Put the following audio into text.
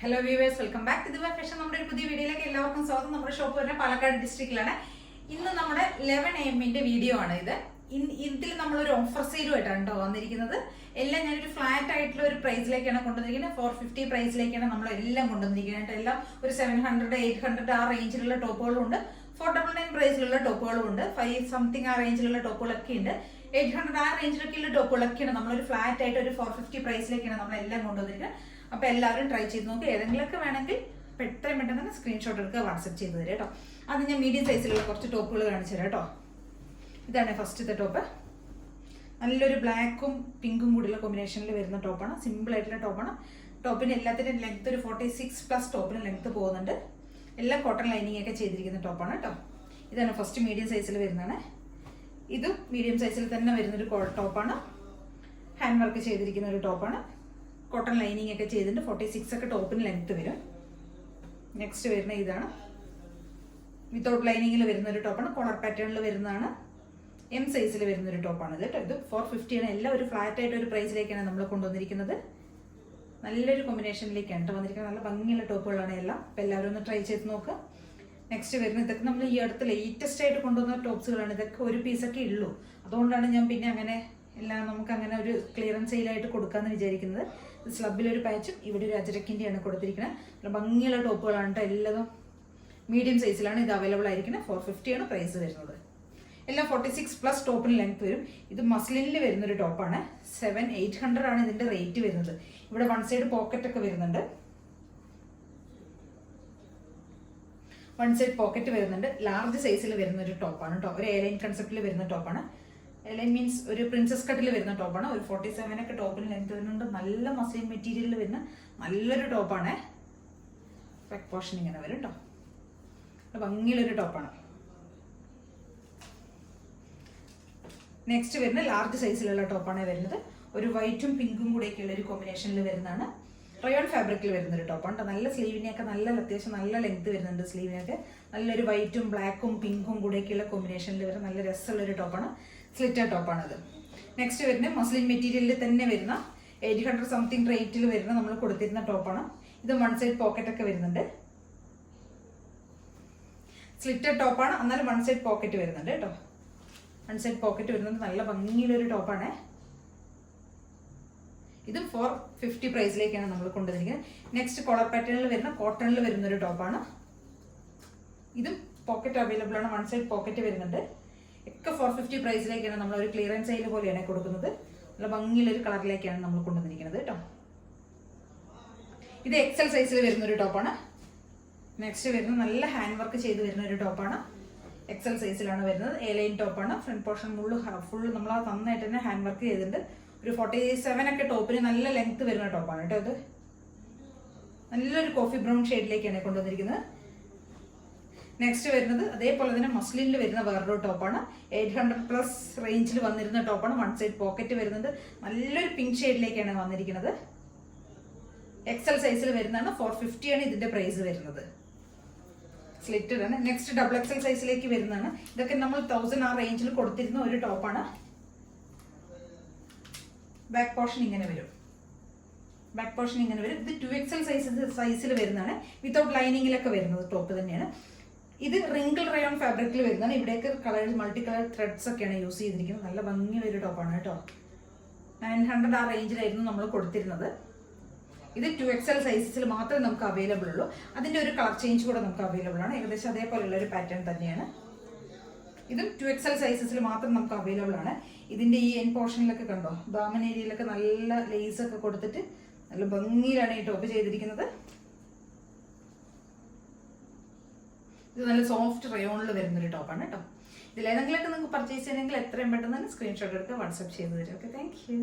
Hello viewers, welcome back to Dubai fashion. നമ്മുടെ ഒരു പുതിയ വീഡിയോയിലേക്ക് എല്ലാവർക്കും സ്വാഗതം. നമ്മുടെ ഷോപ്പ് വരുന്നത് പാലക്കാട് ഡിസ്ട്രിക്റ്റിലാണ്. ഇന്ന് നമ്മുടെ 11 AM വീഡിയോ ആണ് ഇത്. ഇതിൽ നമ്മളൊരു ഓഫർ സെയിലുമായിട്ടാണ് കേട്ടോ വന്നിരിക്കുന്നത്. എല്ലാം ഞാനൊരു ഫ്ലാറ്റ് ആയിട്ടുള്ള ഒരു പ്രൈസിലേക്കാണ് കൊണ്ടുവന്നിരിക്കുന്നത്. 450 പ്രൈസിലേക്കാണ് നമ്മളെല്ലാം കൊണ്ടുവന്നിരിക്കുന്നത്. എല്ലാം ഒരു 700, 800 ആ റേഞ്ചിലുള്ള ടോപ്പുകളും ഉണ്ട്. 499 പ്രൈസിലുള്ള ടോപ്പുകളും ഉണ്ട്. 5 സംതിങ് ആ റേഞ്ചിലുള്ള ടോപ്പുകളൊക്കെ ഉണ്ട്. 800 ആ റേഞ്ചിലൊക്കെയുള്ള ടോപ്പുകളൊക്കെയാണ് നമ്മളൊരു ഫ്ലാറ്റ് ആയിട്ട് ഒരു 450 പ്രൈസിലേക്കാണ് നമ്മളെല്ലാം കൊണ്ടുവന്നിരിക്കുന്നത്. അപ്പൊ എല്ലാവരും ട്രൈ ചെയ്ത് നോക്കി. ഏതെങ്കിലുമൊക്കെ വേണമെങ്കിൽ എത്രയും പെട്ടെന്ന് തന്നെ സ്ക്രീൻഷോട്ട് എടുക്കുക, വാട്സപ്പ് ചെയ്ത് തരാം കേട്ടോ. അത് ഞാൻ മീഡിയം സൈസിലുള്ള കുറച്ച് ടോപ്പുകൾ കാണിച്ചു തരാം കേട്ടോ. ഇതാണ് ഫസ്റ്റത്തെ ടോപ്പ്. നല്ലൊരു ബ്ലാക്കും പിങ്കും കൂടിയുള്ള കോമ്പിനേഷനിൽ വരുന്ന ടോപ്പാണ്. സിമ്പിൾ ആയിട്ടുള്ള ടോപ്പാണ്. ടോപ്പിന് എല്ലാത്തിനും ലെങ്ത് ഒരു 46+ ടോപ്പിന് ലെങ്ത് പോകുന്നുണ്ട്. എല്ലാം കോട്ടൺ ലൈനിങ് ഒക്കെ ചെയ്തിരിക്കുന്ന ടോപ്പാണ് കേട്ടോ. ഇതാണ് ഫസ്റ്റ് മീഡിയം സൈസിൽ വരുന്നതാണ്. ഇതും മീഡിയം സൈസിൽ തന്നെ വരുന്നൊരു ടോപ്പാണ്. ഹാൻഡ് വർക്ക് ചെയ്തിരിക്കുന്ന ഒരു ടോപ്പാണ്. കോട്ടൺ ലൈനിങ് ഒക്കെ ചെയ്തിട്ട് 46 ഒക്കെ ടോപ്പിന് ലെങ്ത് വരും. നെക്സ്റ്റ് വരുന്ന ഇതാണ് വിത്തൗട്ട് ലൈനിങ്ങിൽ വരുന്ന ഒരു ടോപ്പാണ്. കോളർ പാറ്റേണിൽ വരുന്നതാണ്. M സൈസിൽ വരുന്ന ഒരു ടോപ്പാണ് ഇത് കേട്ടോ. ഇത് 450 ആണ്. എല്ലാം ഒരു ഫ്ലാറ്റ് ആയിട്ട് ഒരു പ്രൈസിലേക്കാണ് നമ്മൾ കൊണ്ടുവന്നിരിക്കുന്നത്. നല്ലൊരു കോമ്പിനേഷനിലേക്കാണ് വന്നിരിക്കുന്നത്. നല്ല ഭംഗിയുള്ള ടോപ്പുകളാണ് എല്ലാം. അപ്പോൾ എല്ലാവരും ഒന്ന് ട്രൈ ചെയ്ത് നോക്കുക. നെക്സ്റ്റ് വരുന്നത് ഇതൊക്കെ നമ്മൾ ഈ അടുത്ത് ലേറ്റസ്റ്റ് ആയിട്ട് കൊണ്ടുവന്ന ടോപ്സുകളാണ്. ഇതൊക്കെ ഒരു പീസൊക്കെ ഉള്ളൂ. അതുകൊണ്ടാണ് ഞാൻ പിന്നെ അങ്ങനെ എല്ലാം നമുക്ക് അങ്ങനെ ഒരു ക്ലിയറൻസ് സെയിലായിട്ട് കൊടുക്കാമെന്ന് വിചാരിക്കുന്നത്. സ്ലബിലൊരു പാച്ചും ഇവിടെ ഒരു അജരക്കിൻ്റെയാണ് കൊടുത്തിരിക്കുന്നത്. നല്ല ഭംഗിയുള്ള ടോപ്പുകളാണ് കേട്ടോ. എല്ലാതും മീഡിയം സൈസിലാണ് ഇത് അവൈലബിൾ ആയിരിക്കുന്നത്. 450 ആണ് പ്രൈസ് വരുന്നത്. എല്ലാം 46+ ടോപ്പിന് ലെങ്ത് വരും. ഇത് മസ്ലിനിൽ വരുന്നൊരു ടോപ്പാണ്. 700-800 ആണ് ഇതിന്റെ റേറ്റ് വരുന്നത്. ഇവിടെ വൺ സൈഡ് പോക്കറ്റ് ഒക്കെ വരുന്നുണ്ട്. ലാർജ് സൈസിൽ വരുന്ന ഒരു ടോപ്പാണ് കേട്ടോ. ഒരു എയർലൈൻ കൺസെപ്റ്റിൽ വരുന്ന ടോപ്പാണ്. എയർലൈൻ മീൻസ് ഒരു പ്രിൻസസ് കട്ടിൽ വരുന്ന ടോപ്പാണ്. ഒരു 47 ഒക്കെ ടോപ്പിന് ലെങ്ത് വരുന്നുണ്ട്. നല്ല മസ്ലിൻ മെറ്റീരിയലിൽ വരുന്ന നല്ലൊരു ടോപ്പാണ്. ബാക്ക് പോർഷൻ ഇങ്ങനെ വരും കേട്ടോ. ഭംഗിയുള്ളൊരു ടോപ്പാണ്. നെക്സ്റ്റ് വരുന്ന ലാർജ് സൈസിലുള്ള ടോപ്പാണ് വരുന്നത്. ഒരു വൈറ്റും പിങ്കും കൂടെയൊക്കെയുള്ള ഒരു കോമ്പിനേഷനിൽ വരുന്നതാണ്. റയോൺ ഫാബ്രിക്കിൽ വരുന്നൊരു ടോപ്പാണ്. നല്ല സ്ലീവിനെയൊക്കെ അത്യാവശ്യം നല്ല ലെങ്ത് വരുന്നുണ്ട്. സ്ലീവിനൊക്കെ നല്ലൊരു വൈറ്റും ബ്ലാക്കും പിങ്കും കൂടെയൊക്കെയുള്ള കോമ്പിനേഷനിൽ വരുന്ന നല്ല രസമുള്ളൊരു ടോപ്പാണ്. സ്ലിറ്റർ ടോപ്പാണത്. നെക്സ്റ്റ് വരുന്ന മസ്ലിൻ മെറ്റീരിയലിൽ തന്നെ വരുന്ന 800 സംതിങ് റേറ്റിൽ വരുന്ന നമ്മൾ കൊടുത്തിരുന്ന ടോപ്പാണ്. ഇത് വൺ സൈഡ് പോക്കറ്റ് ഒക്കെ വരുന്നുണ്ട്. സ്ലിറ്റർ ടോപ്പാണ്, എന്നാലും വൺ സൈഡ് പോക്കറ്റ് വരുന്നുണ്ട് കേട്ടോ. വൺ സൈഡ് പോക്കറ്റ് വരുന്നത് നല്ല ഭംഗിയുള്ളൊരു ടോപ്പാണ്. ഇതും 450 പ്രൈസിലേക്കാണ് നമ്മൾ കൊണ്ടുവന്നിരിക്കുന്നത്. നെക്സ്റ്റ് കോളർ പാറ്റേണിൽ വരുന്ന കോട്ടണിൽ വരുന്നൊരു ടോപ്പാണ്. ഇതും പോക്കറ്റ് അവൈലബിൾ ആണ്. വൺ സൈഡ് പോക്കറ്റ് വരുന്നുണ്ട്. ഒക്കെ 450 പ്രൈസിലേക്കാണ് നമ്മൾ ഒരു ക്ലിയറൻസ് സെയിൽ പോലെയാണ് കൊടുക്കുന്നത്. നല്ല ഭംഗിയുള്ളൊരു കളറിലേക്കാണ് നമ്മൾ കൊണ്ടുവന്നിരിക്കുന്നത് കേട്ടോ. ഇത് XL സൈസിൽ വരുന്നൊരു ടോപ്പാണ്. നെക്സ്റ്റ് വരുന്നത് നല്ല ഹാൻഡ് വർക്ക് ചെയ്ത് വരുന്ന ഒരു ടോപ്പാണ്. XL സൈസിലാണ് വരുന്നത്. എയർലൈൻ ടോപ്പാണ്. ഫ്രണ്ട് പോർഷൻ ഫുൾ നമ്മൾ നന്നായിട്ട് തന്നെ ഹാൻഡ് വർക്ക് ചെയ്തിട്ടുണ്ട്. ഒരു 47 ഒക്കെ ടോപ്പിന് നല്ല ലെങ്ത് വരുന്ന ടോപ്പാണ് കേട്ടോ. ഇത് നല്ലൊരു കോഫി ബ്രൗൺ ഷെയ്ഡിലേക്കാണ് കൊണ്ടുവന്നിരിക്കുന്നത്. നെക്സ്റ്റ് വരുന്നത് അതേപോലെ തന്നെ മസ്ലിനിൽ വരുന്ന വേറൊരു ടോപ്പാണ്. 800+ റേഞ്ചിൽ വന്നിരുന്ന ടോപ്പാണ്. വൺ സൈഡ് പോക്കറ്റ് വരുന്നുണ്ട്. നല്ലൊരു പിങ്ക് ഷെയ്ഡിലേക്കാണ് വന്നിരിക്കുന്നത്. XL സൈസിൽ വരുന്നതാണ്. 450 ആണ് ഇതിന്റെ പ്രൈസ് വരുന്നത്. സ്ലിറ്റഡ് ആണ്. നെക്സ്റ്റ് XXL സൈസിലേക്ക് വരുന്നതാണ്. ഇതൊക്കെ നമ്മൾ 1000 ആ റേഞ്ചിൽ കൊടുത്തിരുന്ന ഒരു ടോപ്പാണ്. ബാക്ക് പോർഷൻ ഇങ്ങനെ വരും. ഇത് 2XL സൈസിൽ വരുന്നതാണ്. വിത്തൗട്ട് ലൈനിങ്ങിലൊക്കെ വരുന്നത് ടോപ്പ് തന്നെയാണ്. ഇത് റിങ്കിൾ റയോൺ ഫാബ്രിക്കിൽ വരുന്നതാണ്. ഇവിടേക്ക് കളേഴ്സ് മൾട്ടി കളർ ത്രെഡ്സ് ഒക്കെയാണ് യൂസ് ചെയ്തിരിക്കുന്നത്. നല്ല ഭംഗിയുള്ള ഒരു ടോപ്പാണ് കേട്ടോ. 900 ആ റേഞ്ചിലായിരുന്നു നമ്മൾ കൊടുത്തിരുന്നത്. ഇത് 2XL സൈസിൽ മാത്രമേ നമുക്ക് അവൈലബിൾ ഉള്ളൂ. അതിന്റെ ഒരു കളർ ചേഞ്ച് കൂടെ നമുക്ക് അവൈലബിൾ ആണ്. ഏകദേശം അതേപോലെയുള്ള ഒരു പാറ്റേൺ തന്നെയാണ്. ഇതും 2XL സൈസസിൽ മാത്രം നമുക്ക് അവൈലബിൾ ആണ്. ഇതിന്റെ ഈ എൻ പോർഷനിലൊക്കെ കണ്ടോ, ദാമൻ ഏരിയയിലൊക്കെ നല്ല ലേസ് ഒക്കെ കൊടുത്തിട്ട് നല്ല ഭംഗിയിലാണ് ഈ ടോപ്പ് ചെയ്തിരിക്കുന്നത്. ഇത് നല്ല സോഫ്റ്റ് റയോണിൽ വരുന്നൊരു ടോപ്പാണ് കേട്ടോ. ഇതിലേതെങ്കിലുമൊക്കെ നിങ്ങൾക്ക് പർച്ചേസ് ചെയ്യണമെങ്കിൽ എത്രയും പെട്ടെന്ന് തന്നെ സ്ക്രീൻഷോട്ട് എടുക്കുക, വാട്സപ്പ് ചെയ്ത് തരും. Okay, thank you.